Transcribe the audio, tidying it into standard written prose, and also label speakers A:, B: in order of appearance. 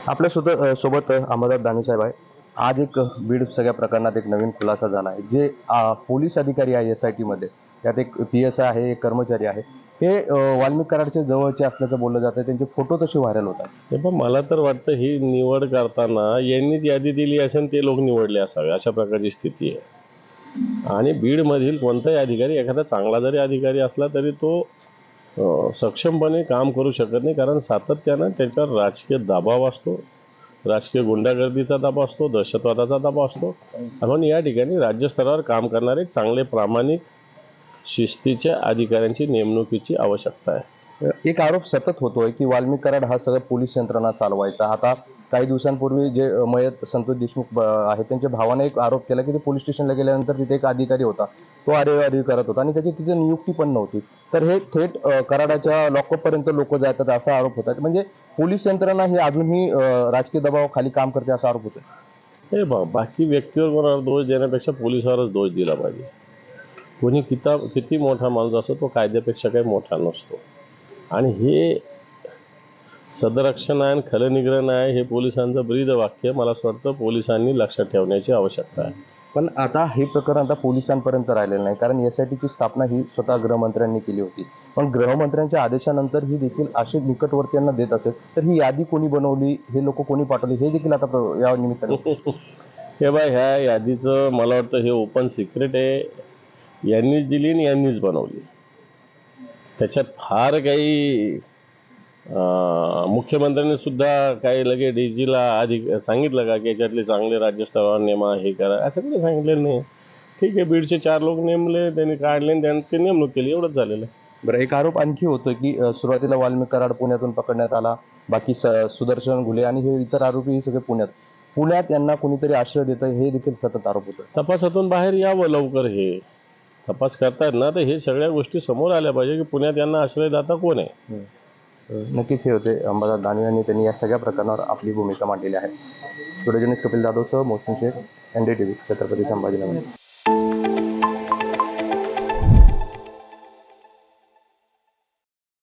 A: आपल्या सोबत अंबादास दानवे साहेब आहे. आज एक बीड सगळ्या प्रकरणात एक नवीन खुलासा झाला आहे. जे पोलीस अधिकारी आहे SIT मध्ये, त्यात एक PSI आहे, एक कर्मचारी आहे. हे वाल्मिक कराडच्या जवळचे असल्याचं बोललं जातं. त्यांचे फोटो तसे व्हायरल होतात.
B: हे पण मला तर वाटतं ही निवड करताना यांनीच यादी दिली असेल, ते लोक निवडले असावे, अशा प्रकारची स्थिती आहे. आणि बीडमधील कोणताही अधिकारी, एखादा चांगला जरी अधिकारी असला तरी तो सक्षमपणे काम करू शकत नाही, कारण सातत्यानं त्याच्यावर राजकीय दबाव असतो, राजकीय गुंडागर्दीचा दबाव असतो, दहशतवादाचा दबाव असतो. म्हणून या ठिकाणी राज्यस्तरावर काम करणारे चांगले प्रामाणिक शिस्तीच्या अधिकाऱ्यांची नेमणुकीची आवश्यकता आहे.
A: एक आरोप सतत होतोय की वाल्मिक कराड हा सगळं पोलीस यंत्रणा चालवायचा. आता काही दिवसांपूर्वी जे मयत संतोष देशमुख आहेत, त्यांच्या भावाने एक आरोप केला की ते पोलीस स्टेशनला गेल्यानंतर तिथे एक अधिकारी होता, तो अरेवारी करत होता आणि त्याची तिथे नियुक्ती पण नव्हती. तर हे थेट कराडाच्या लॉकअप पर्यंत लोक जातात असा आरोप होतात. म्हणजे पोलीस यंत्रणा ही अजूनही राजकीय दबावाखाली काम करते असा आरोप होतो.
B: हे बाकी व्यक्तीवर कोणावर दोष देण्यापेक्षा पोलिसावरच दोष दिला पाहिजे. कोणी किती मोठा माणूस असतो, तो कायद्यापेक्षा काही मोठा नसतो. आणि हे सदरक्षण आहे आणि खलनिग्रहण आहे, हे पोलिसांचं ब्रीद वाक्य मला असं वाटतं पोलिसांनी लक्षात ठेवण्याची आवश्यकता आहे.
A: पण आता हे प्रकरण आता पोलिसांपर्यंत राहिलेलं नाही, कारण SITची स्थापना ही स्वतः गृहमंत्र्यांनी केली होती. पण गृहमंत्र्यांच्या आदेशानंतर ही देखील असे निकटवर्ती यांना देत असेल, तर ही यादी कोणी बनवली, हे लोक कोणी पाठवली, हे देखील आता या निमित्ताने
B: हे ह्या यादीचं मला वाटतं हे ओपन सिक्रेट आहे. यांनीच दिली आणि यांनीच बनवली. त्याच्यात फार काही मुख्यमंत्र्यांनी सुद्धा काही लगे DGला सांगितलं का की याच्यातले चांगले राज्यस्तरावर नेमा, हे करा, असं काही सांगितलेलं नाही. ठीक आहे, बीडचे 4 लोक नेमले, त्यांनी काढले आणि त्यांची नेमणूक केली, एवढंच झालेलं आहे.
A: बरं, एक आरोप आणखी होतो की सुरुवातीला वाल्मिक कराड पुण्यातून पकडण्यात आला, बाकी सुदर्शन घुले आणि हे इतर आरोपी हे सगळे पुण्यात यांना कोणीतरी आश्रय देतं, हे देखील सतत आरोप होतो.
B: तपासातून बाहेर यावं लवकर. हे तपास करतायत ना, तर हे सगळ्या गोष्टी समोर आल्या पाहिजे की पुण्यात यांना आश्रयदाता कोण आहे.
A: नक्कीच हे होते अंबादास दानवे यांनी त्यांनी या सगळ्या प्रकरणावर आपली भूमिका मांडलेली आहे. व्हिडिओ जर्नलिस्ट कपिल जाधवसह मोहसिन शेख, NDTV, छत्रपती संभाजीनगर.